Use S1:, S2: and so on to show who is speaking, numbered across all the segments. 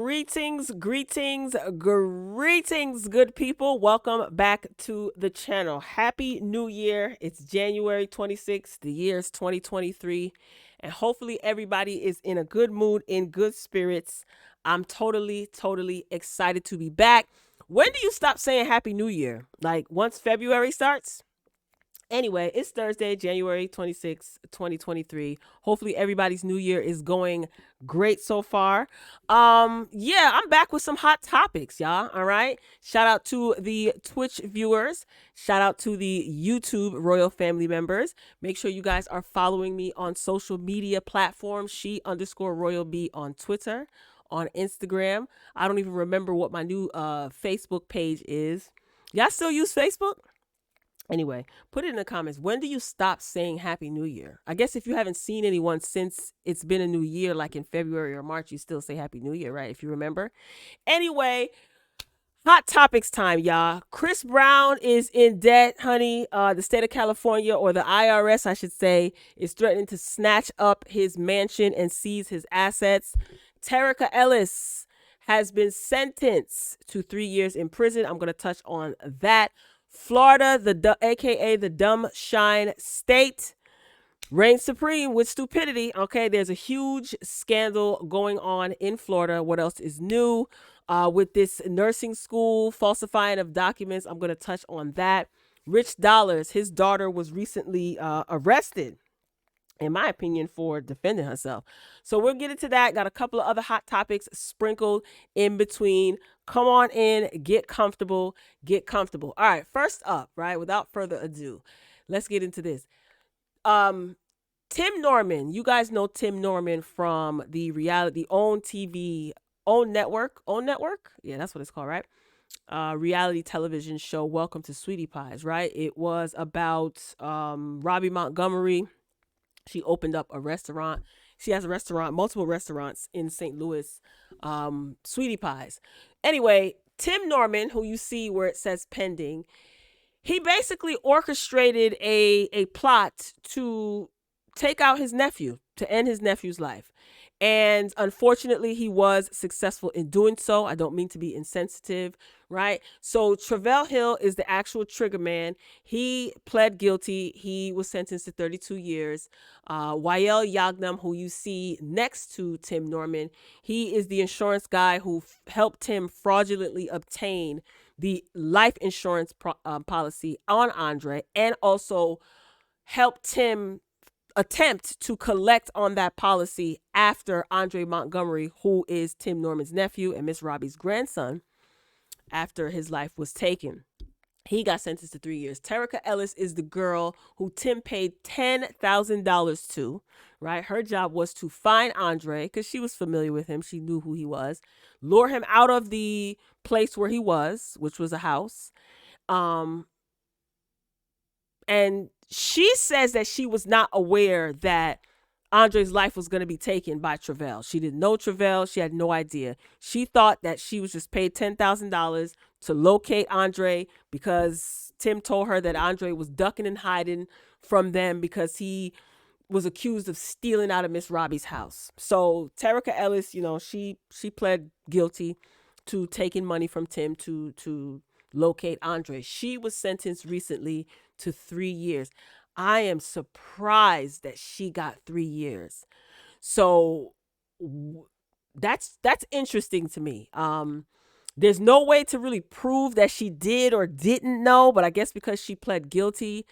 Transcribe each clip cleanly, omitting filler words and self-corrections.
S1: Greetings, good people. Welcome back to the channel. Happy New Year. It's January 26th. The year is 2023. And hopefully everybody is in a good mood, in good spirits. I'm totally excited to be back. When do you stop saying Happy New Year? Like once February starts? Anyway, it's Thursday, January 26th, 2023. Hopefully everybody's new year is going great so far. Yeah, I'm back with some hot topics, y'all. All right. Shout out to the Twitch viewers. Shout out to the YouTube royal family members. Make sure you guys are following me on social media platforms. She_royal_B on Twitter, on Instagram. I don't even remember what my new Facebook page is. Y'all still use Facebook? Anyway, put it in the comments. When do you stop saying Happy New Year? I guess if you haven't seen anyone since it's been a new year, like in February or March, you still say Happy New Year, right? If you remember. Anyway, hot topics time, y'all. Chris Brown is in debt, honey. The state of California, or the IRS, I should say, is threatening to snatch up his mansion and seize his assets. Terica Ellis has been sentenced to 3 years in prison. I'm going to touch on that. Florida, aka the dumb shine state, reigns supreme with stupidity. Okay, there's a huge scandal going on in Florida. What else is new? With this nursing school falsifying of documents, I'm going to touch on that. Rich Dollaz, his daughter was recently arrested, in my opinion, for defending herself. So we'll get into that. Got a couple of other hot topics sprinkled in between. Come on in, get comfortable. All right, first up, right, without further ado, let's get into this. Tim Norman, you guys know Tim Norman from the reality OWN TV, OWN network. Yeah, that's what it's called, right? Reality television show Welcome to Sweetie Pies, right? It was about Robbie Montgomery. She opened up a restaurant. She has a restaurant, multiple restaurants in St. Louis, Sweetie Pies. Anyway, Tim Norman, who you see where it says pending, he basically orchestrated a plot to take out his nephew, to end his nephew's life. And unfortunately, he was successful in doing so. I don't mean to be insensitive, right? So Travell Hill is the actual trigger man. He pled guilty. He was sentenced to 32 years. Wael Yagnam, who you see next to Tim Norman, he is the insurance guy who helped him fraudulently obtain the life insurance policy on Andre, and also helped him attempt to collect on that policy after Andre Montgomery, who is Tim Norman's nephew and Miss Robbie's grandson, after his life was taken. He got sentenced to 3 years. Terica Ellis is the girl who Tim paid $10,000 to, right? Her job was to find Andre, because she was familiar with him. She knew who he was. Lure him out of the place where he was, which was a house. And she says that she was not aware that Andre's life was going to be taken by Travell. She didn't know Travell. She had no idea. She thought that she was just paid $10,000 to locate Andre, because Tim told her that Andre was ducking and hiding from them because he was accused of stealing out of Miss Robbie's house. So Terica Ellis, she pled guilty to taking money from Tim to locate Andre. She was sentenced recently to 3 years. I am surprised that she got 3 years. So that's interesting to me. There's no way to really prove that she did or didn't know, but I guess because she pled guilty,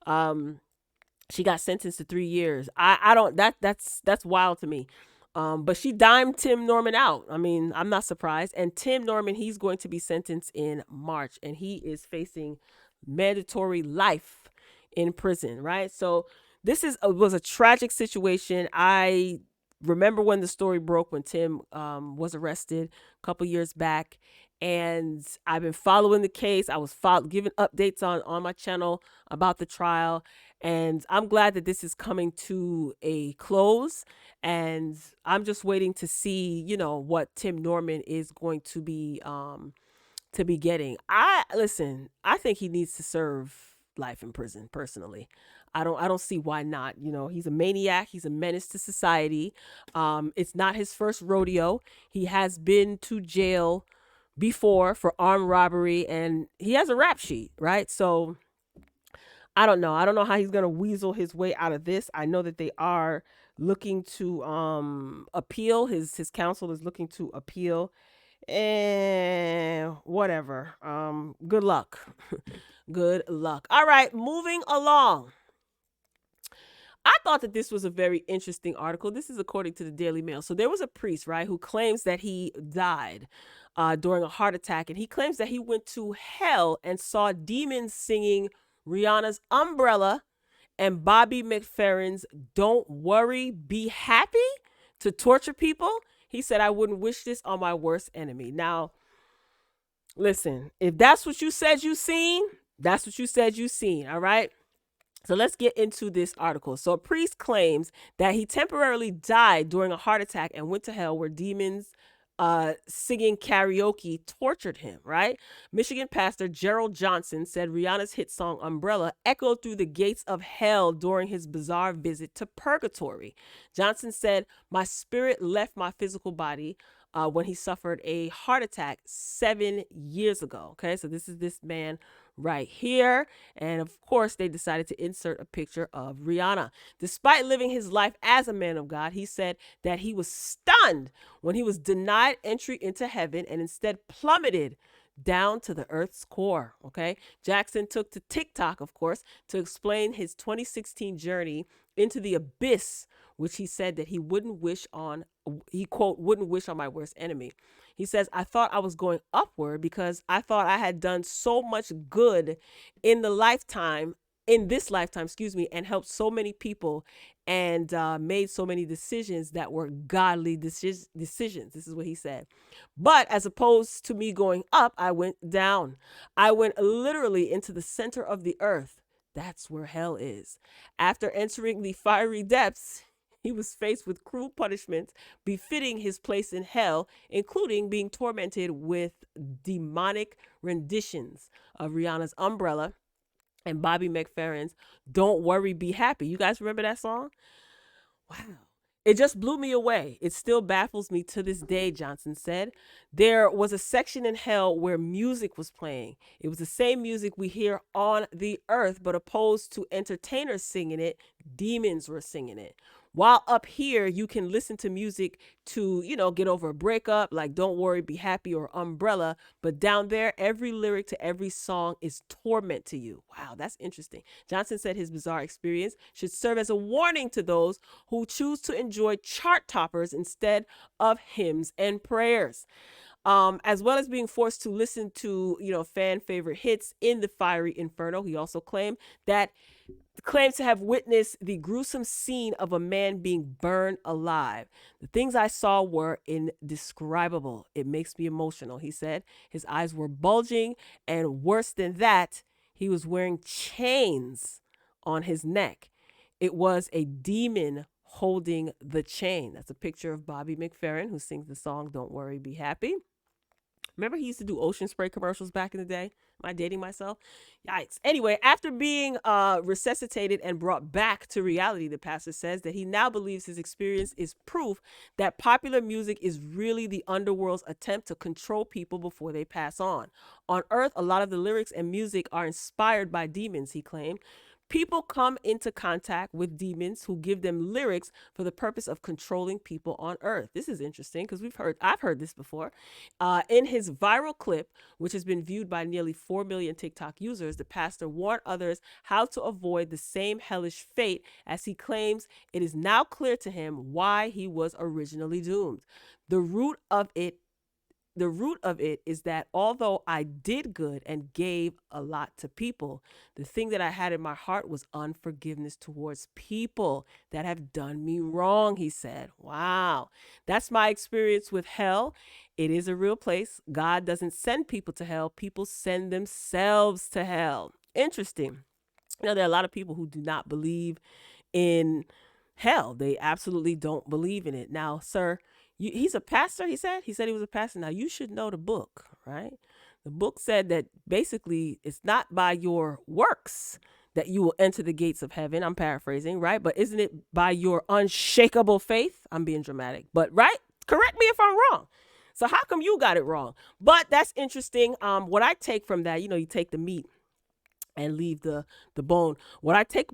S1: she got sentenced to 3 years. I don't that's wild to me. But she dimed Tim Norman out. I mean, I'm not surprised. And Tim Norman, he's going to be sentenced in March, and he is facing mandatory life in prison, right? So this was a tragic situation. I remember when the story broke, when Tim was arrested a couple years back, and I've been following the case. I was giving updates on my channel about the trial, and I'm glad that this is coming to a close, and I'm just waiting to see, what Tim Norman is going to be getting. I think he needs to serve life in prison, personally. I don't see why not. He's a maniac. He's a menace to society. It's not his first rodeo. He has been to jail before for armed robbery, and he has a rap sheet, right? So I don't know. I don't know how he's gonna weasel his way out of this. I know that they are looking to appeal. His counsel is looking to appeal. And whatever. Good luck. Good luck. All right, moving along. I thought that this was a very interesting article. This is according to the Daily Mail. So there was a priest, right, who claims that he died during a heart attack, and he claims that he went to hell and saw demons singing Rihanna's Umbrella and Bobby McFerrin's Don't Worry, Be Happy to torture people. He said, I wouldn't wish this on my worst enemy. Now, listen, if that's what you said you seen, that's what you said you seen, all right? So let's get into this article. So a priest claims that he temporarily died during a heart attack and went to hell where demons singing karaoke tortured him, right? Michigan pastor Gerald Johnson said Rihanna's hit song Umbrella echoed through the gates of hell during his bizarre visit to purgatory. Johnson said, my spirit left my physical body when he suffered a heart attack 7 years ago. Okay, so this is this man right here. And of course, they decided to insert a picture of Rihanna. Despite living his life as a man of God, he said that he was stunned when he was denied entry into heaven and instead plummeted down to the earth's core. Okay, Jackson took to TikTok, of course, to explain his 2016 journey into the abyss, which he said that he wouldn't wish on, he quote, wouldn't wish on my worst enemy. He says, I thought I was going upward because I thought I had done so much good in this lifetime, and helped so many people and made so many decisions that were godly decisions. This is what he said. But as opposed to me going up, I went down. I went literally into the center of the earth. That's where hell is. After entering the fiery depths, he was faced with cruel punishments befitting his place in hell, including being tormented with demonic renditions of Rihanna's Umbrella and Bobby McFerrin's Don't Worry, Be Happy. You guys remember that song? Wow. It just blew me away. It still baffles me to this day, Johnson said. There was a section in hell where music was playing. It was the same music we hear on the earth, but opposed to entertainers singing it, demons were singing it. While up here, you can listen to music to, get over a breakup, like Don't Worry, Be Happy or Umbrella. But down there, every lyric to every song is torment to you. Wow, that's interesting. Johnson said his bizarre experience should serve as a warning to those who choose to enjoy chart toppers instead of hymns and prayers. As well as being forced to listen to, fan favorite hits in the fiery inferno. He also claimed to have witnessed the gruesome scene of a man being burned alive. The things I saw were indescribable. It makes me emotional, he said. His eyes were bulging, and worse than that, he was wearing chains on his neck. It was a demon holding the chain. That's a picture of Bobby McFerrin, who sings the song Don't Worry, Be Happy. Remember he used to do Ocean Spray commercials back in the day? Am I dating myself? Yikes. Anyway, after being resuscitated and brought back to reality, the pastor says that he now believes his experience is proof that popular music is really the underworld's attempt to control people before they pass on. On earth, a lot of the lyrics and music are inspired by demons, he claimed. People come into contact with demons who give them lyrics for the purpose of controlling people on earth. This is interesting because I've heard this before. In his viral clip, which has been viewed by nearly 4 million TikTok users, the pastor warned others how to avoid the same hellish fate, as he claims it is now clear to him why he was originally doomed. The root of it is that although I did good and gave a lot to people, the thing that I had in my heart was unforgiveness towards people that have done me wrong, he said. Wow. That's my experience with hell. It is a real place. God doesn't send people to hell. People send themselves to hell. Interesting. There are a lot of people who do not believe in hell. They absolutely don't believe in it. Now, sir, he's a pastor, he said he was a pastor. Now, you should know the book, right? The book said that basically it's not by your works that you will enter the gates of heaven. I'm paraphrasing, right? But isn't it by your unshakable faith? I'm being dramatic, but right? Correct me if I'm wrong. So how come you got it wrong? But that's interesting. What I take from that, you take the meat and leave the bone. What I take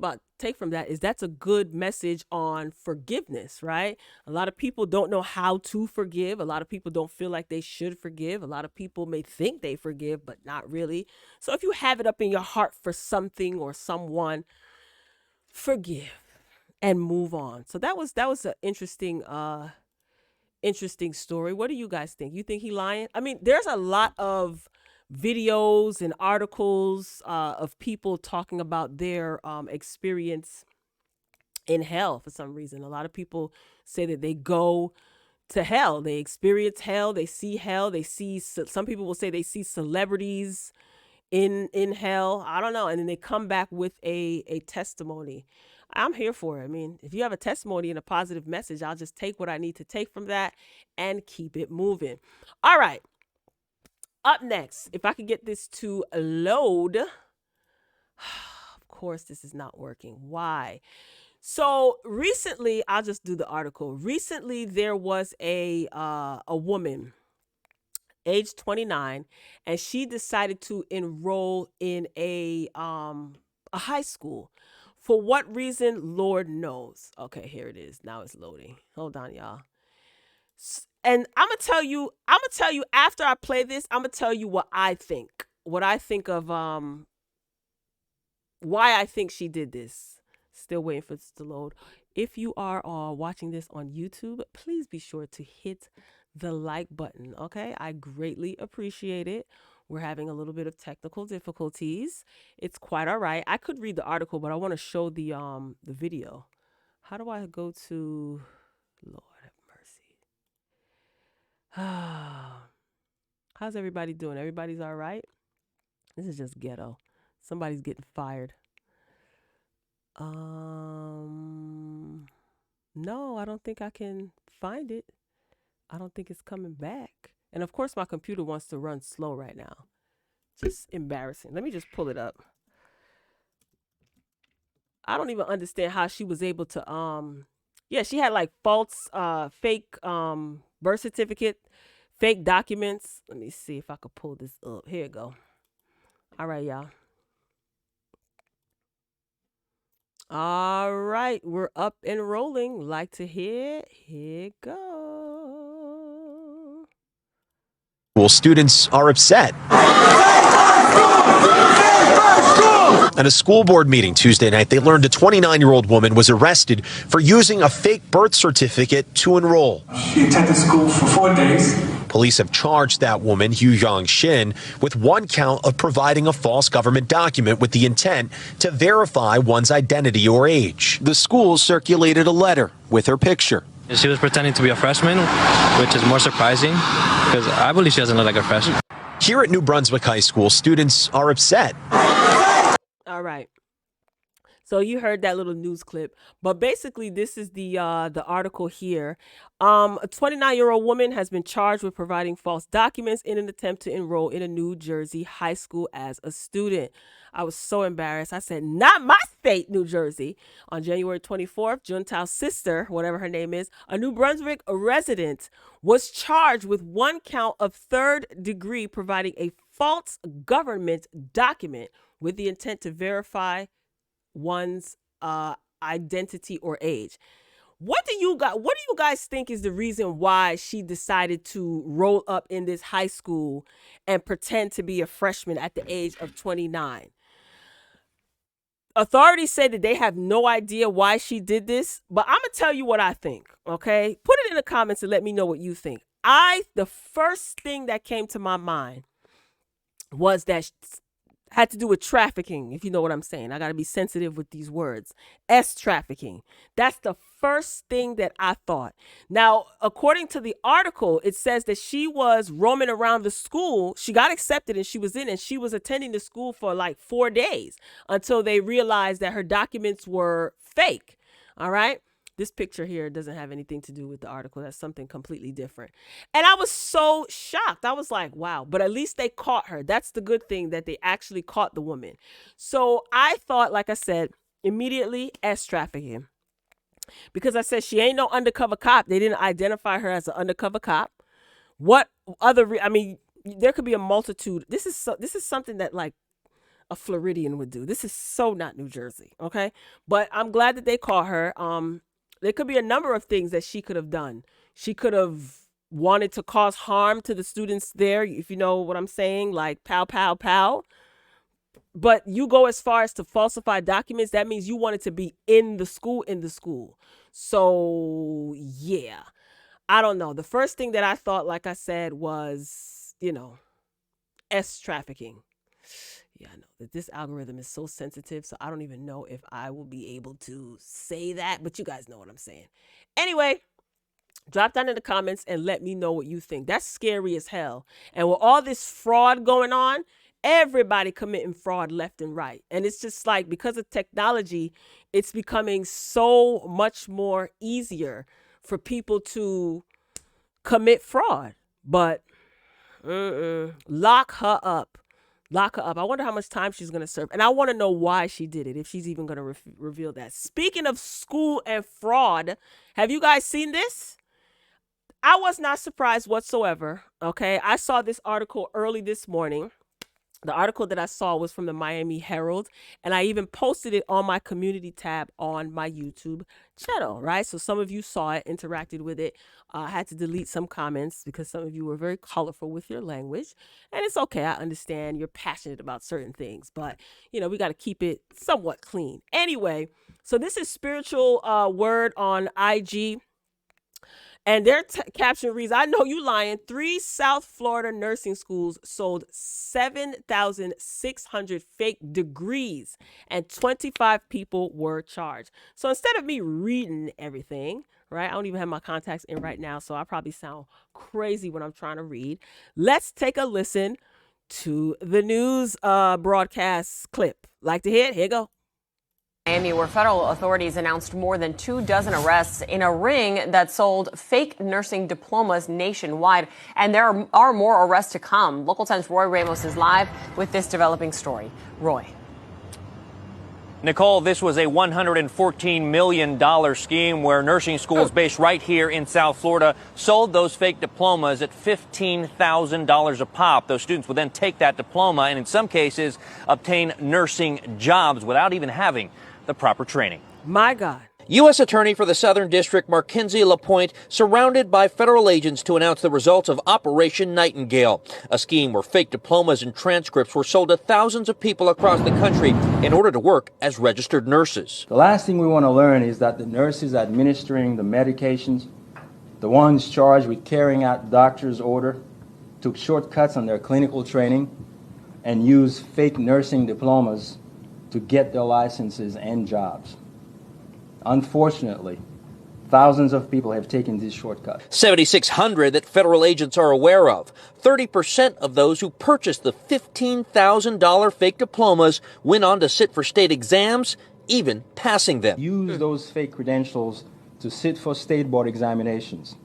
S1: from that is that's a good message on forgiveness, right? A lot of people don't know how to forgive. A lot of people don't feel like they should forgive. A lot of people may think they forgive, but not really. So if you have it up in your heart for something or someone, forgive and move on. So that was an interesting story. What do you guys think? You think he lying? I mean, there's a lot of videos and articles of people talking about their experience in hell for some reason. A lot of people say that they go to hell. They experience hell. They see hell. Some people will say they see celebrities in hell. I don't know. And then they come back with a testimony. I'm here for it. I mean, if you have a testimony and a positive message, I'll just take what I need to take from that and keep it moving. All right. Up next, if I could get this to load. Of course, this is not working. Why? So recently, I'll just do the article. Recently, there was a woman, age 29, and she decided to enroll in a high school. For what reason, Lord knows. Okay, here it is. Now it's loading. Hold on, y'all. And I'm gonna tell you after I play this, I'm gonna tell you what I think of why I think she did this. Still waiting for this to load. If you are watching this on YouTube, please be sure to hit the like button. Okay, I greatly appreciate it. We're having a little bit of technical difficulties. It's quite all right. I could read the article, but I want to show the video. How do I go to Lord have mercy? How's everybody doing? Everybody's all right? This is just ghetto. Somebody's getting fired. No, I don't think I can find it. I don't think it's coming back. And of course, my computer wants to run slow right now. Just embarrassing. Let me just pull it up. I don't even understand how she was able to, yeah, she had like false, fake birth certificate, fake documents. Let me see if I could pull this up. Here you go. All right, y'all. All right, we're up and rolling. Like to hear? Here it goes.
S2: Well, students are upset. At a school board meeting Tuesday night, they learned a 29-year-old woman was arrested for using a fake birth certificate to enroll.
S3: She attended school for 4 days.
S2: Police have charged that woman, Hyuyong Shin, with one count of providing a false government document with the intent to verify one's identity or age. The school circulated a letter with her picture.
S4: She was pretending to be a freshman, which is more surprising because I believe she doesn't look like a freshman.
S2: Here at New Brunswick High School, students are upset.
S1: All right. So you heard that little news clip, but basically this is the article here. A 29-year-old woman has been charged with providing false documents in an attempt to enroll in a New Jersey high school as a student. I was so embarrassed. I said, not my state, New Jersey. On January 24th, Juntao's sister, whatever her name is, a New Brunswick resident, was charged with one count of third-degree providing a false government document with the intent to verify one's identity or age. What do you guys think is the reason why she decided to roll up in this high school and pretend to be a freshman at the age of 29? Authorities say that they have no idea why she did this, but I'm gonna tell you what I think. Okay, put it in the comments and let me know what you think. The first thing that came to my mind was that had to do with trafficking, if you know what I'm saying. I got to be sensitive with these words. Trafficking. That's the first thing that I thought. Now, according to the article, it says that she was roaming around the school. She got accepted and she was attending the school for like 4 days until they realized that her documents were fake. All right. This picture here doesn't have anything to do with the article. That's something completely different. And I was so shocked. I was like, wow, but at least they caught her. That's the good thing, that they actually caught the woman. So I thought, like I said, immediately S trafficking. Because I said she ain't no undercover cop. They didn't identify her as an undercover cop. What other, I mean, there could be a multitude. This is something that like a Floridian would do. This is so not New Jersey, okay? But I'm glad that they caught her. There could be a number of things that she could have done. She could have wanted to cause harm to the students there, if you know what I'm saying, like pow, pow, pow. But you go as far as to falsify documents, that means you wanted to be in the school. So, yeah. I don't know. The first thing that I thought, like I said, was, S trafficking. Yeah, I know that this algorithm is so sensitive, so I don't even know if I will be able to say that, but you guys know what I'm saying. Anyway, drop down in the comments and let me know what you think. That's scary as hell. And with all this fraud going on, everybody committing fraud left and right. And it's just like, because of technology, it's becoming so much more easier for people to commit fraud. But lock her up. Lock her up. I wonder how much time she's going to serve. And I want to know why she did it, if she's even going to reveal that. Speaking of school and fraud, have you guys seen this? I was not surprised whatsoever. Okay. I saw this article early this morning. The article that I saw was from the Miami Herald, and I even posted it on my community tab on my YouTube channel, right? So some of you saw it, interacted with it. I had to delete some comments because some of you were very colorful with your language, and it's okay. I understand you're passionate about certain things, but we got to keep it somewhat clean. Anyway, so this is Spiritual Word on IG. And their caption reads, I know you lying. 3 South Florida nursing schools sold 7,600 fake degrees and 25 people were charged. So instead of me reading everything, right? I don't even have my contacts in right now, so I probably sound crazy when I'm trying to read. Let's take a listen to the news broadcast clip. Like to hear it? Here you go.
S5: Miami, where federal authorities announced more than 24 arrests in a ring that sold fake nursing diplomas nationwide. And there are more arrests to come. Local 10's Roy Ramos is live with this developing story. Roy.
S6: Nicole, this was a $114 million scheme where nursing schools based right here in South Florida sold those fake diplomas at $15,000 a pop. Those students would then take that diploma and in some cases obtain nursing jobs without even having the proper training.
S1: My God.
S7: U.S. Attorney for the Southern District Mackenzie LaPointe surrounded by federal agents to announce the results of Operation Nightingale, a scheme where fake diplomas and transcripts were sold to thousands of people across the country in order to work as registered nurses.
S8: The last thing we want to learn is that the nurses administering the medications, the ones charged with carrying out doctor's order, took shortcuts on their clinical training and used fake nursing diplomas to get their licenses and jobs. Unfortunately, thousands of people have taken these shortcuts.
S7: 7,600 that federal agents are aware of. 30% of those who purchased the $15,000 fake diplomas went on to sit for state exams, even passing them.
S8: Use those fake credentials to sit for state board examinations,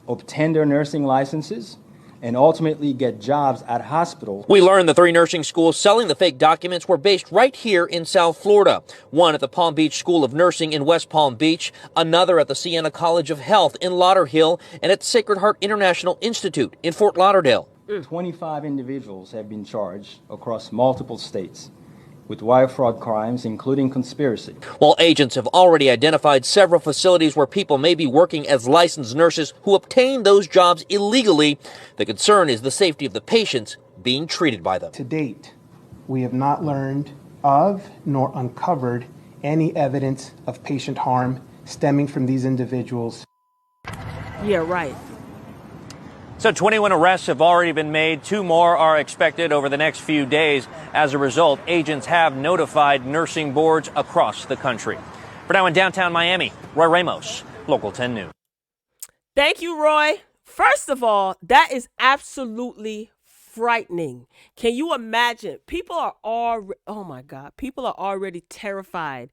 S8: obtain their nursing licenses, and ultimately get jobs at hospitals.
S7: We learned the 3 nursing schools selling the fake documents were based right here in South Florida. One at the Palm Beach School of Nursing in West Palm Beach, another at the Siena College of Health in Lauderhill, and at Sacred Heart International Institute in Fort Lauderdale.
S8: 25 individuals have been charged across multiple states with wire fraud crimes, including conspiracy.
S7: While agents have already identified several facilities where people may be working as licensed nurses who obtain those jobs illegally, the concern is the safety of the patients being treated by them.
S9: To date, we have not learned of nor uncovered any evidence of patient harm stemming from these individuals.
S1: Yeah, right.
S6: So 21 arrests have already been made. 2 more are expected over the next few days. As a result, agents have notified nursing boards across the country. For now in downtown Miami, Roy Ramos, Local 10 News.
S1: Thank you, Roy. First of all, that is absolutely frightening. Can you imagine? People are already terrified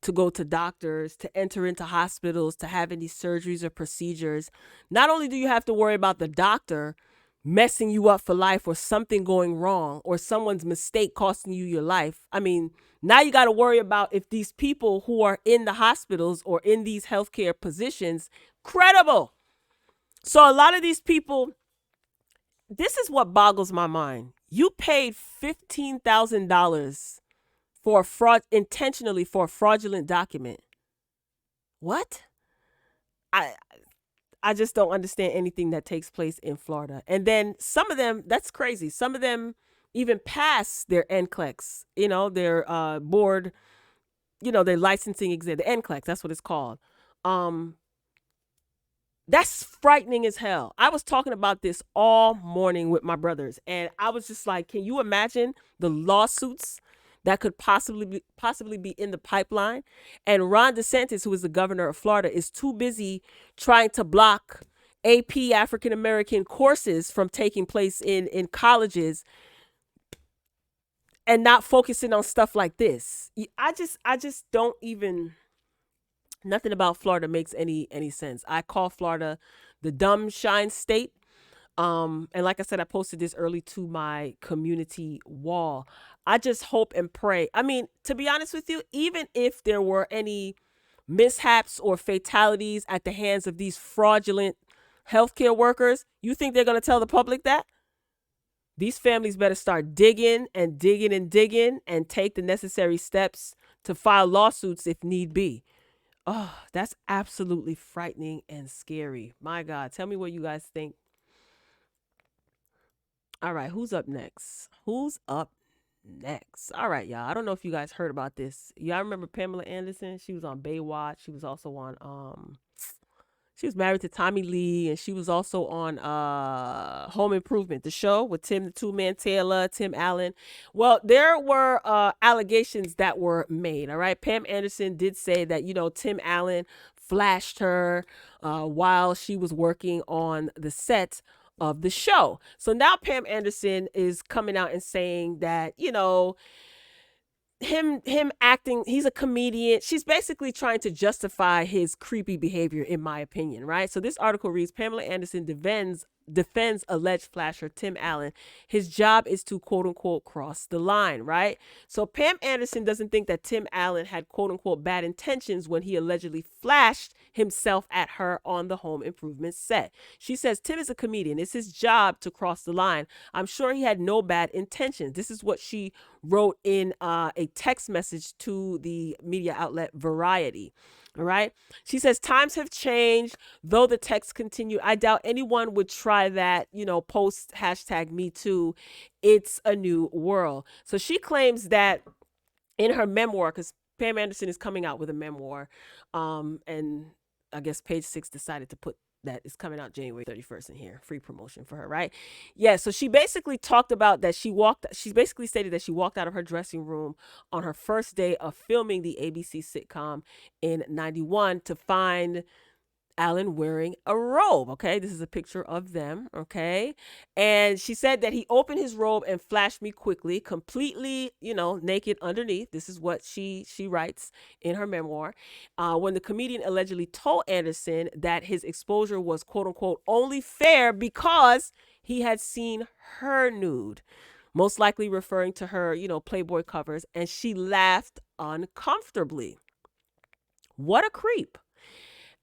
S1: to go to doctors, to enter into hospitals, to have any surgeries or procedures. Not only do you have to worry about the doctor messing you up for life or something going wrong or someone's mistake costing you your life. I mean, now you got to worry about if these people who are in the hospitals or in these healthcare positions credible. So a lot of these people, this is what boggles my mind. You paid $15,000 for a fraud, intentionally for a fraudulent document. What? I just don't understand anything that takes place in Florida. And then some of them, that's crazy. Some of them even pass their NCLEX, their board, their licensing exam, the NCLEX, that's what it's called. That's frightening as hell. I was talking about this all morning with my brothers, and I was just like, can you imagine the lawsuits that could possibly be in the pipeline? And Ron DeSantis, who is the governor of Florida, is too busy trying to block AP African American courses from taking place in colleges and not focusing on stuff like this. I just don't even, nothing about Florida makes any sense. I call Florida the dumb shine state. And like I said, I posted this early to my community wall. I just hope and pray. I mean, to be honest with you, even if there were any mishaps or fatalities at the hands of these fraudulent healthcare workers, you think they're going to tell the public that? These families better start digging and digging and digging and take the necessary steps to file lawsuits if need be. Oh, that's absolutely frightening and scary. My God, tell me what you guys think. All right, who's up next? All right, y'all. I don't know if you guys heard about this. Y'all remember Pamela Anderson? She was on Baywatch. She was also on she was married to Tommy Lee, and she was also on Home Improvement, the show with Tim the Two-Man Taylor, Tim Allen. Well, there were allegations that were made, all right? Pam Anderson did say that, Tim Allen flashed her while she was working on the set of the show. So now Pam Anderson is coming out and saying that, him acting, he's a comedian. She's basically trying to justify his creepy behavior, in my opinion, right? So this article reads, Pamela Anderson defends alleged flasher Tim Allen. His job is to, quote unquote, cross the line, right? So Pam Anderson doesn't think that Tim Allen had, quote unquote, bad intentions when he allegedly flashed himself at her on the Home Improvement set. She says Tim is a comedian. It's his job to cross the line. I'm sure he had no bad intentions. This is what she wrote in a text message to the media outlet Variety. All right. She says times have changed, though the text continued. I doubt anyone would try that, post #MeToo. It's a new world. So she claims that in her memoir, because Pam Anderson is coming out with a memoir, and I guess Page Six decided to put that is coming out January 31st in here. Free promotion for her, right? Yeah, so she basically talked about that she basically stated that she walked out of her dressing room on her first day of filming the ABC sitcom in 91 to find Allen wearing a robe. Okay, this is a picture of them. Okay, and she said that he opened his robe and flashed me quickly, completely, naked underneath. This is what she writes in her memoir. When the comedian allegedly told Anderson that his exposure was, quote unquote, only fair because he had seen her nude, most likely referring to her, Playboy covers, and she laughed uncomfortably. What a creep.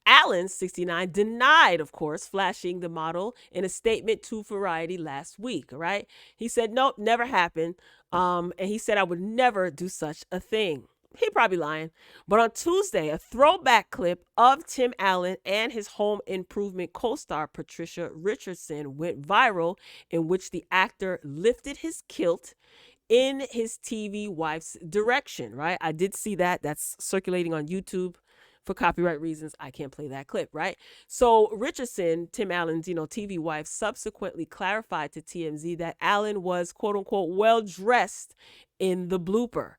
S1: Allen, 69, denied, of course, flashing the model in a statement to Variety last week, right? He said, nope, never happened. And he said, I would never do such a thing. He probably lying. But on Tuesday, a throwback clip of Tim Allen and his Home Improvement co-star Patricia Richardson went viral, in which the actor lifted his kilt in his TV wife's direction, right? I did see that. That's circulating on YouTube. For copyright reasons, I can't play that clip, right? So Richardson, Tim Allen's, TV wife, subsequently clarified to TMZ that Allen was, quote unquote, well-dressed in the blooper.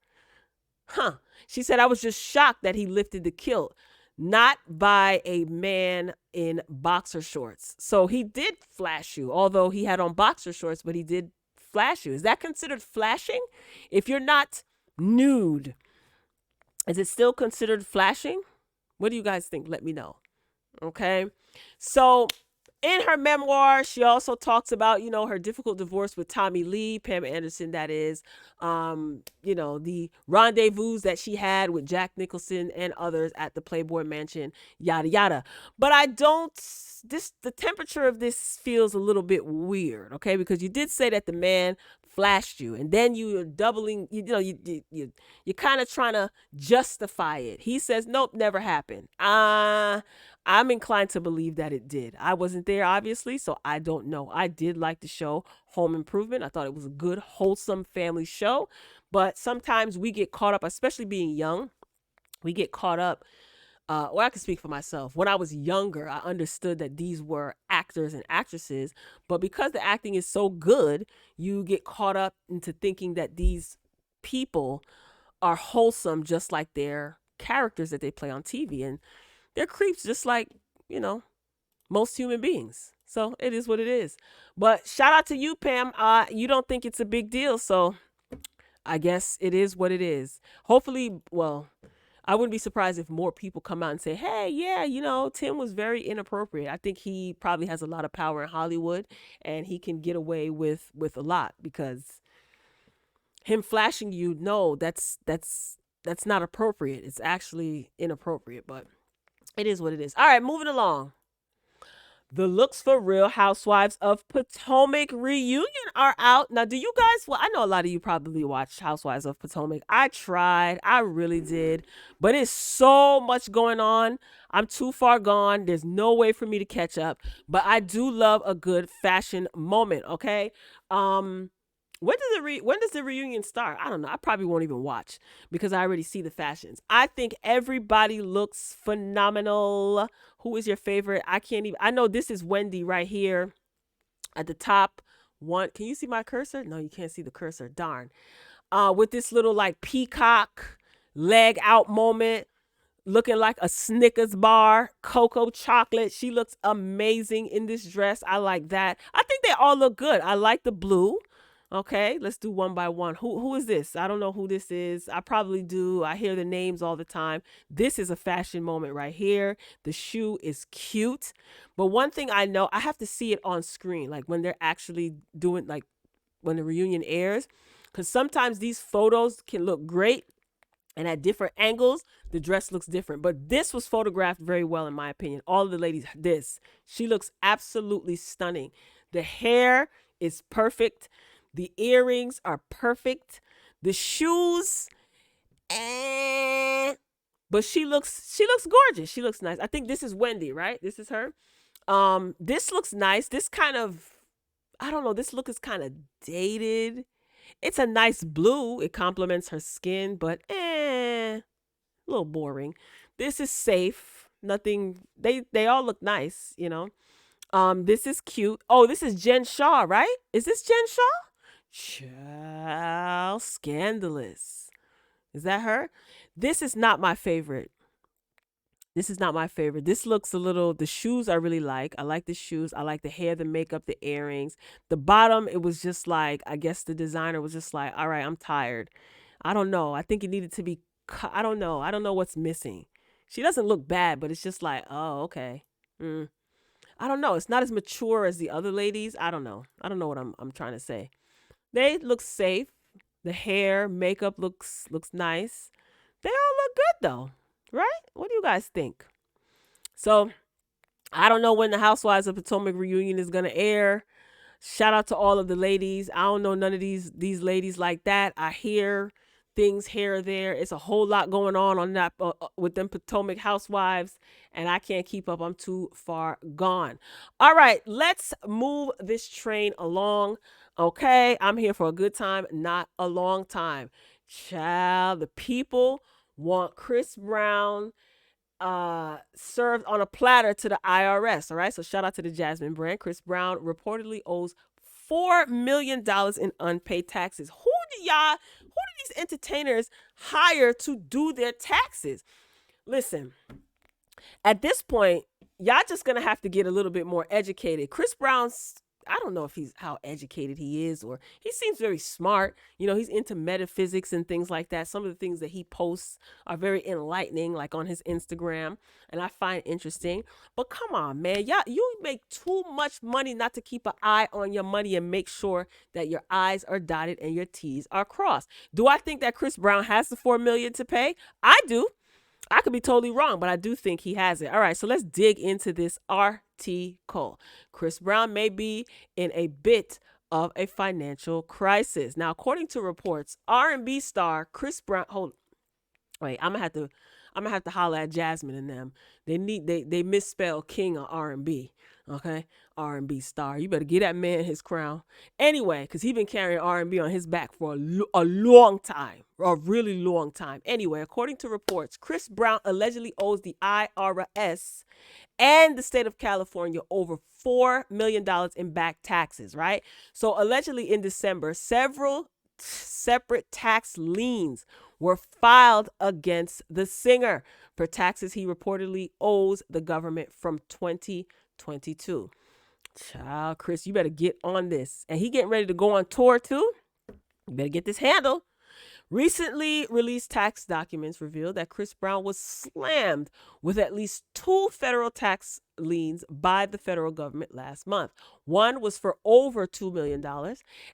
S1: She said, I was just shocked that he lifted the kilt, not by a man in boxer shorts. So he did flash you, although he had on boxer shorts, but he did flash you. Is that considered flashing? If you're not nude Is it still considered flashing? What do you guys think? Let me know. Okay. So in her memoir, she also talks about, her difficult divorce with Tommy Lee, Pamela Anderson, that is, the rendezvous that she had with Jack Nicholson and others at the Playboy Mansion, yada, yada. But the temperature of this feels a little bit weird, okay? Because you did say that the man flashed you, and then you're doubling, you're kind of trying to justify it. He says, nope, never happened. I'm inclined to believe that it did. I wasn't there, obviously, so I don't know. I did like the show Home Improvement. I thought it was a good, wholesome family show. But sometimes we get caught up, especially being young, we get caught up. I can speak for myself. When I was younger, I understood that these were actors and actresses. But because the acting is so good, you get caught up into thinking that these people are wholesome just like their characters that they play on TV. And they're creeps just like, most human beings. So it is what it is. But shout out to you, Pam. You don't think it's a big deal. So I guess it is what it is. Hopefully, I wouldn't be surprised if more people come out and say, hey, yeah, Tim was very inappropriate. I think he probably has a lot of power in Hollywood and he can get away with a lot, because him flashing you, no, that's not appropriate. It's actually inappropriate, but it is what it is. All right, moving along. The looks for Real Housewives of Potomac reunion are out. Now, do you guys, I know a lot of you probably watched Housewives of Potomac. I tried. I really did. But it's so much going on. I'm too far gone. There's no way for me to catch up. But I do love a good fashion moment, okay? When does the reunion start? I don't know. I probably won't even watch because I already see the fashions. I think everybody looks phenomenal. Who is your favorite? I know this is Wendy right here at the top. Can you see my cursor? No, you can't see the cursor. Darn. With this little like peacock leg out moment, looking like a Snickers bar, cocoa chocolate. She looks amazing in this dress. I like that. I think they all look good. I like the blue. Okay, let's do one by one. Who is this? I don't know who this is. I probably do. I hear the names all the time. This is a fashion moment right here. The shoe is cute. But one thing I know, I have to see it on screen, like when they're actually doing, like when the reunion airs. Because sometimes these photos can look great, and at different angles, the dress looks different. But this was photographed very well, in my opinion. All of the ladies, she looks absolutely stunning. The hair is perfect. The earrings are perfect. The shoes, but she looks gorgeous. She looks nice. I think this is Wendy, right? This is her. This looks nice. This kind of, I don't know. This look is kind of dated. It's a nice blue. It complements her skin, but a little boring. This is safe. Nothing. They all look nice, This is cute. Oh, this is Jen Shaw, right? Is this Jen Shaw? Child, scandalous. Is that her? This is not my favorite. This looks a little, the shoes I really like. I like the shoes. I like the hair, the makeup, the earrings. The bottom, it was just like, I guess the designer was just like, all right, I'm tired. I don't know. I think it needed to be, I don't know. I don't know what's missing. She doesn't look bad, but it's just like, oh, okay. I don't know. It's not as mature as the other ladies. I don't know. I don't know what I'm trying to say. They look safe. The hair, makeup looks nice. They all look good though, right? What do you guys think? So I don't know when the Housewives of Potomac reunion is gonna air. Shout out to all of the ladies. I don't know none of these ladies like that. I hear things here or there. It's a whole lot going on that with them Potomac housewives, and I can't keep up. I'm too far gone. All right, let's move this train along. Okay, I'm here for a good time, not a long time. Child, the people want Chris Brown served on a platter to the IRS. All right, so shout out to the Jasmine brand. Chris Brown reportedly owes $4 million in unpaid taxes. Who do these entertainers hire to do their taxes? Listen, at this point, y'all just gonna have to get a little bit more educated. Chris Brown's I don't know if he's how educated he is, or he seems very smart. You know, he's into metaphysics and things like that. Some of the things that he posts are very enlightening, like on his Instagram, and I find interesting. But come on, man, y'all, you make too much money not to keep an eye on your money and make sure that your I's are dotted and your T's are crossed. Do I think that Chris Brown has the $4 million to pay? I do. I could be totally wrong, but I do think he has it. All right, so let's dig into this article. Chris Brown may be in a bit of a financial crisis. Now, according to reports, R&B star Chris Brown. Wait, I'm gonna have to holler at Jasmine and them. They misspell king of R&B. Okay, R&B star. You better get that man his crown. Anyway, because he's been carrying R&B on his back for a long time, a really long time. Anyway, according to reports, Chris Brown allegedly owes the IRS and the state of California over $4 million in back taxes, right? So allegedly in December, several separate tax liens were filed against the singer for taxes he reportedly owes the government from 2022. Child, Chris, you better get on this. And he getting ready to go on tour too. You better get this handled. Recently released tax documents revealed that Chris Brown was slammed with at least 2 federal tax liens by the federal government last month. One was for over $2 million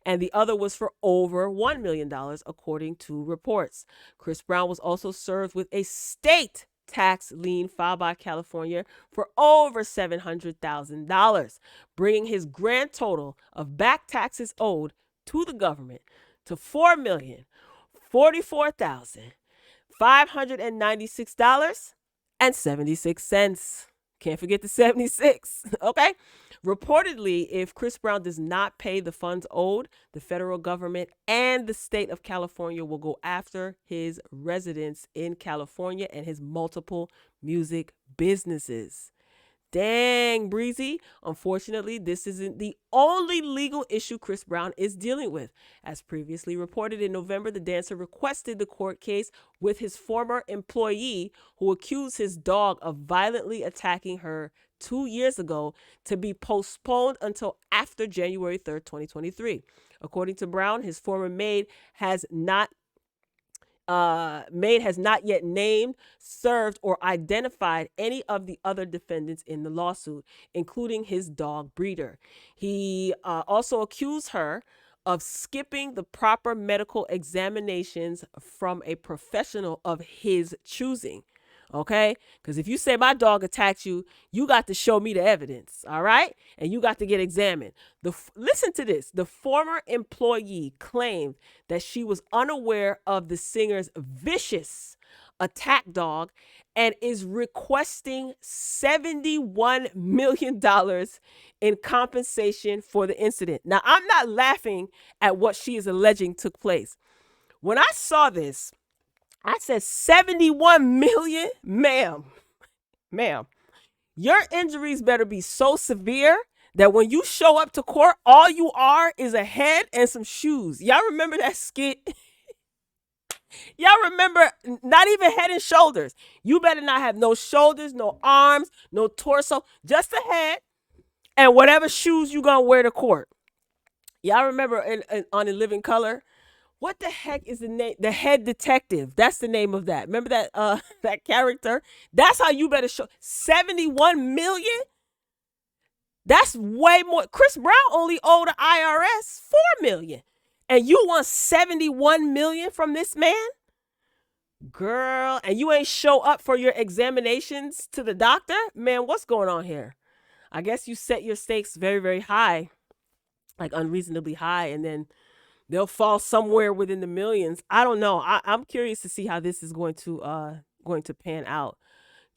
S1: and the other was for over $1 million, according to reports. Chris Brown was also served with a state tax lien filed by California for over $700,000, bringing his grand total of back taxes owed to the government to $4,044,596.76. Can't forget the 76. Okay. Reportedly, if Chris Brown does not pay the funds owed, the federal government and the state of California will go after his residence in California and his multiple music businesses. Dang, Breezy. Unfortunately, this isn't the only legal issue Chris Brown is dealing with. As previously reported in November, the dancer requested the court case with his former employee who accused his dog of violently attacking her 2 years ago to be postponed until after January 3rd, 2023. According to Brown, his former maid has not yet named, served, or identified any of the other defendants in the lawsuit, including his dog breeder. He also accused her of skipping the proper medical examinations from a professional of his choosing. Okay? Because if you say my dog attacked you, you got to show me the evidence. All right? And you got to get examined. Listen to this. The former employee claimed that she was unaware of the singer's vicious attack dog and is requesting $71 million in compensation for the incident. Now, I'm not laughing at what she is alleging took place. When I saw this, I said 71 million? Ma'am, your injuries better be so severe that when you show up to court, all you are is a head and some shoes. Y'all remember that skit? Y'all remember not even head and shoulders. You better not have no shoulders, no arms, no torso, just a head and whatever shoes you gonna wear to court. Y'all remember on In Living Color? What the heck is the name? The Head Detective. That's the name of that. Remember that that character? That's how you better show. 71 million? That's way more. Chris Brown only owed the IRS 4 million. And you want 71 million from this man? Girl, and you ain't show up for your examinations to the doctor? Man, what's going on here? I guess you set your stakes very, very high, like unreasonably high, and then they'll fall somewhere within the millions. I don't know. I'm curious to see how this is going to pan out.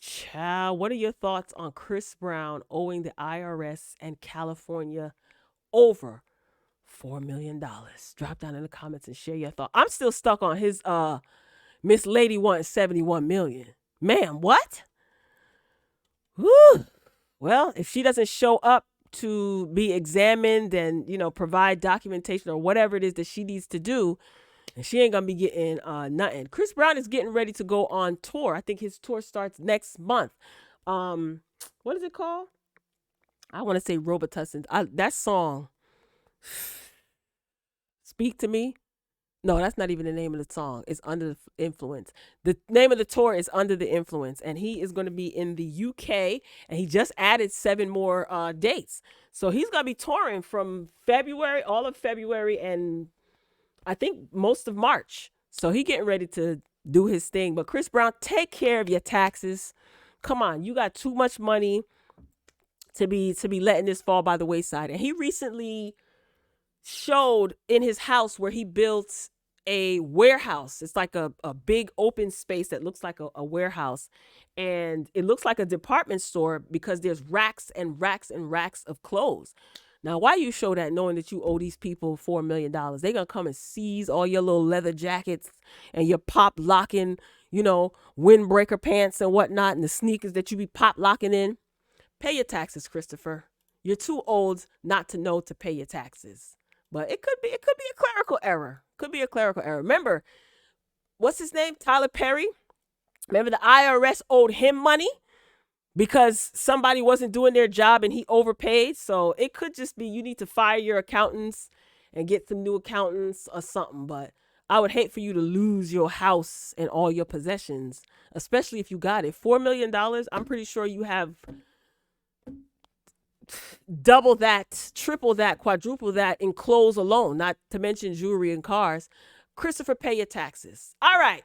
S1: Child, what are your thoughts on Chris Brown owing the IRS and California over $4 million? Drop down in the comments and share your thoughts. I'm still stuck on his Miss Lady wanting 71 million. Ma'am, what? Whew. Well, if she doesn't show up to be examined and, provide documentation or whatever it is that she needs to do, and she ain't gonna be getting nothing. Chris Brown is getting ready to go on tour. I think his tour starts next month. What is it called? I want to say Robitussin. That song, Speak to Me. No, that's not even the name of the song. It's Under the Influence. The name of the tour is Under the Influence, and he is going to be in the UK, and he just added 7 more dates. So he's going to be touring from February, all of February, and I think most of March. So he getting ready to do his thing. But Chris Brown, take care of your taxes. Come on, you got too much money to be letting this fall by the wayside. And he recently showed in his house where he built a warehouse. It's like a big open space that looks like a warehouse. And it looks like a department store because there's racks and racks and racks of clothes. Now, why you show that knowing that you owe these people $4 million? They're going to come and seize all your little leather jackets and your pop locking, windbreaker pants and whatnot, and the sneakers that you be pop locking in. Pay your taxes, Christopher. You're too old not to know to pay your taxes. But it could be a clerical error. Could be a clerical error. Remember, what's his name? Tyler Perry. Remember the IRS owed him money because somebody wasn't doing their job and he overpaid. So it could just be you need to fire your accountants and get some new accountants or something. But I would hate for you to lose your house and all your possessions, especially if you got it. $4 million, I'm pretty sure you have double that, triple that, quadruple that in clothes alone, not to mention jewelry and cars. Christopher, pay your taxes. All right.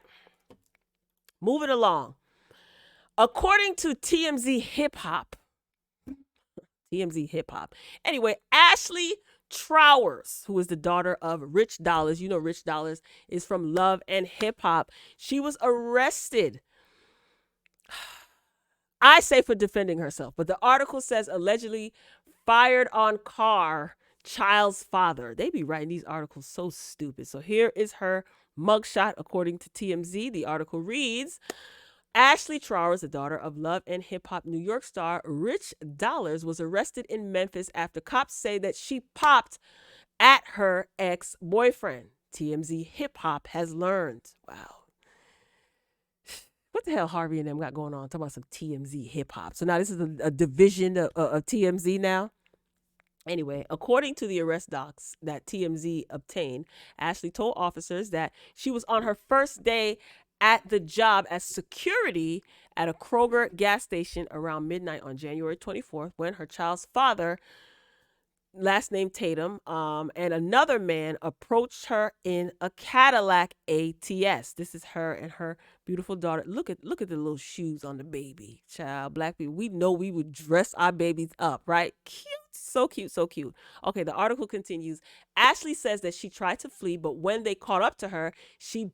S1: Moving along. According to TMZ Hip Hop. Anyway, Ashley Trowers, who is the daughter of Rich Dollaz. You know Rich Dollaz is from Love and Hip Hop. She was arrested, I say, for defending herself, but the article says allegedly fired on car child's father. They be writing these articles so stupid. So here is her mugshot according to TMZ. The article reads, Ashley Trowers, the daughter of Love and Hip Hop New York star Rich Dollaz, was arrested in Memphis after cops say that she popped at her ex-boyfriend. TMZ Hip Hop has learned. Wow. What the hell Harvey and them got going on? Talking about some TMZ Hip Hop. So now this is a division of TMZ now. Anyway, according to the arrest docs that TMZ obtained, Ashley told officers that she was on her first day at the job as security at a Kroger gas station around midnight on January 24th when her child's father, last name Tatum, and another man approached her in a Cadillac ATS. This is her and her beautiful daughter. Look at the little shoes on the baby. Child, black people, we know we would dress our babies up, right? Cute. So cute, so cute. Okay, the article continues. Ashley says that she tried to flee, but when they caught up to her, she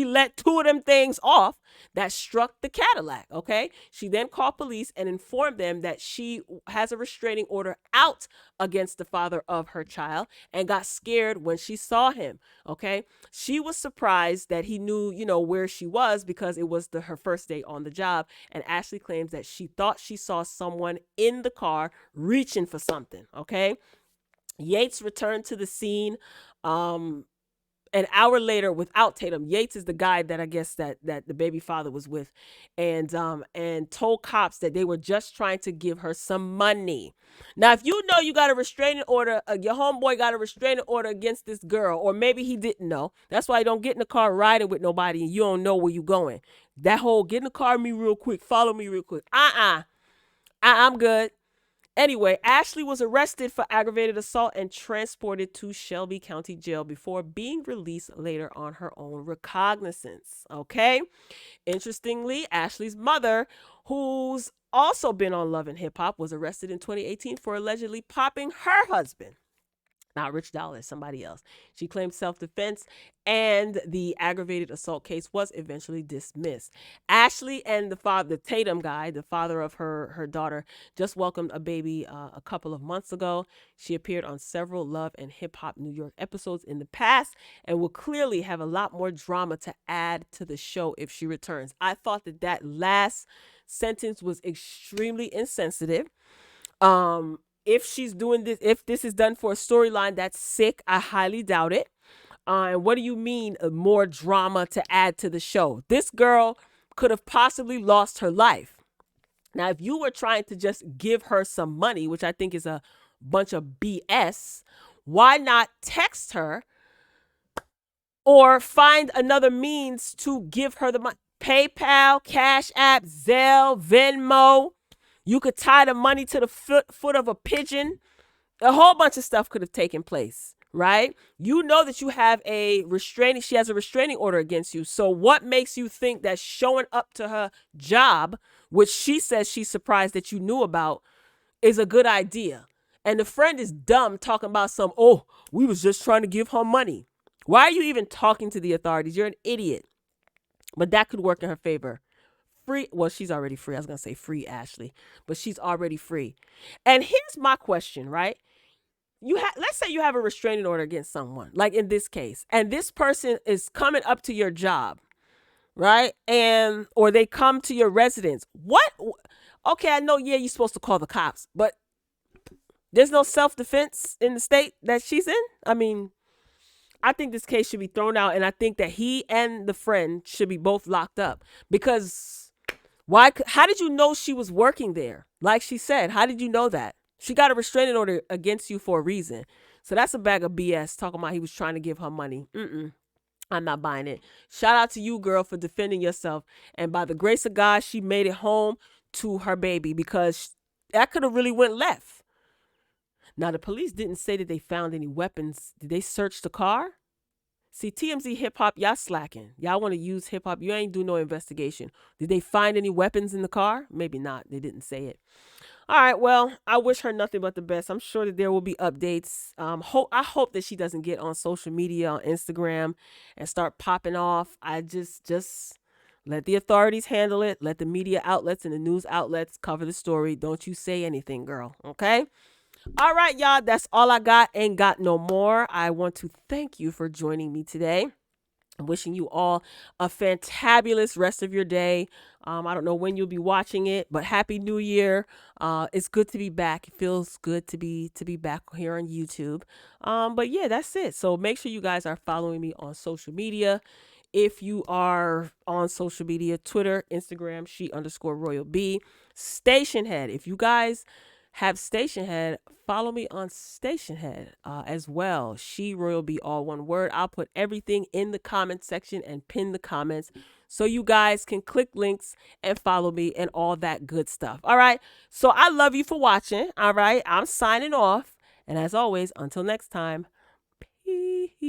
S1: let 2 of them things off that struck the Cadillac, okay? She then called police and informed them that she has a restraining order out against the father of her child and got scared when she saw him, okay? She was surprised that he knew, where she was because it was her first day on the job. And Ashley claims that she thought she saw someone in the car reaching for something, okay? Yates returned to the scene an hour later without Tatum. Yates is the guy that I guess that the baby father was with, and told cops that they were just trying to give her some money. Now, if you know you got a restraining order, your homeboy got a restraining order against this girl, or maybe he didn't know. That's why you don't get in the car riding with nobody and you don't know where you going. That whole get in the car with me real quick, follow me real quick. I'm good. Anyway, Ashley was arrested for aggravated assault and transported to Shelby County Jail before being released later on her own recognizance. Okay. Interestingly, Ashley's mother, who's also been on Love and Hip Hop, was arrested in 2018 for allegedly popping her husband. Not Rich Dollaz, somebody else. She claimed self-defense, and the aggravated assault case was eventually dismissed. Ashley and the Tatum guy, the father of her daughter, just welcomed a baby a couple of months ago. She appeared on several Love and Hip Hop New York episodes in the past and will clearly have a lot more drama to add to the show if she returns. I thought that last sentence was extremely insensitive. If she's doing this, if this is done for a storyline, that's sick. I highly doubt it. And what do you mean more drama to add to the show? This girl could have possibly lost her life. Now, if you were trying to just give her some money, which I think is a bunch of BS, why not text her or find another means to give her the money? PayPal, Cash App, Zelle, Venmo. You could tie the money to the foot of a pigeon. A whole bunch of stuff could have taken place, right? You know that she has a restraining order against you. So what makes you think that showing up to her job, which she says she's surprised that you knew about, is a good idea? And the friend is dumb talking about we was just trying to give her money. Why are you even talking to the authorities? You're an idiot. But that could work in her favor. Well, she's already free. I was going to say free Ashley, but she's already free. And here's my question, right? Let's say you have a restraining order against someone, like in this case, and this person is coming up to your job, right? Or they come to your residence. Okay, I know, you're supposed to call the cops, but there's no self-defense in the state that she's in. I mean, I think this case should be thrown out, and I think that he and the friend should be both locked up. Because how did you know she was working there? Like she said, how did you know that? She got a restraining order against you for a reason. So that's a bag of BS talking about he was trying to give her money. I'm not buying it. Shout out to you, girl, for defending yourself. And by the grace of God, she made it home to her baby, because that could have really went left. Now, the police didn't say that they found any weapons. Did they search the car? See, TMZ hip hop, y'all slacking. Y'all want to use hip hop. You ain't do no investigation. Did they find any weapons in the car? Maybe not. They didn't say it. All right. Well, I wish her nothing but the best. I'm sure that there will be updates. I hope that she doesn't get on social media, on Instagram, and start popping off. I just let the authorities handle it. Let the media outlets and the news outlets cover the story. Don't you say anything, girl. Okay? All right, y'all. That's all I got. Ain't got no more. I want to thank you for joining me today. I'm wishing you all a fantabulous rest of your day. I don't know when you'll be watching it, but Happy New Year. It's good to be back. It feels good to be back here on YouTube. But yeah, that's it. So make sure you guys are following me on social media. If you are on social media, Twitter, Instagram, she_royal_B. Station Head. If you guys have Station Head, follow me on Station Head as well. She Royal B, all one word. I'll put everything in the comment section and pin the comments so you guys can click links and follow me and all that good stuff. All right. So I love you for watching. All right. I'm signing off. And as always, until next time, peace.